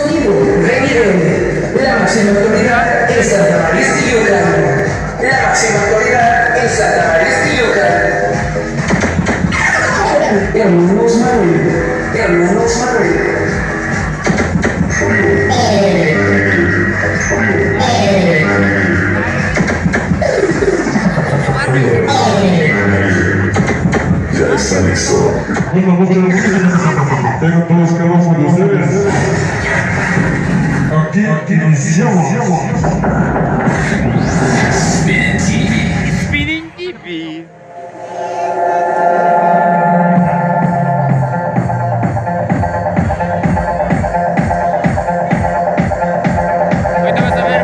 sonido, revive. La máxima autoridad en Santa María Yucatán. La máxima autoridad en Santa María Yucatán. Hermanos Manuel, hermanos Manuel. Ya está listo. Bueno, muchas gracias. Tengan todos cada uno de ustedes. Aquí iniciamos. Spinning TV. Ahorita vas a ver,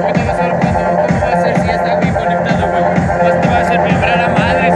ahorita vas a ver cómo va a ser si ya está bien conectado, güey. Más te va a hacer vibrar a madres,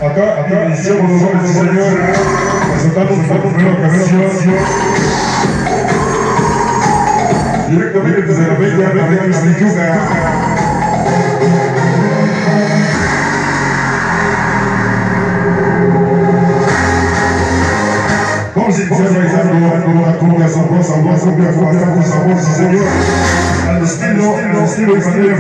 Acá iniciamos nosotros, señor, presentamos nuestra primera canción. Directamente desde la bella Yucatán. Vamos a iniciar bailando una cumbia sabrosa, señor, al estilo de familia.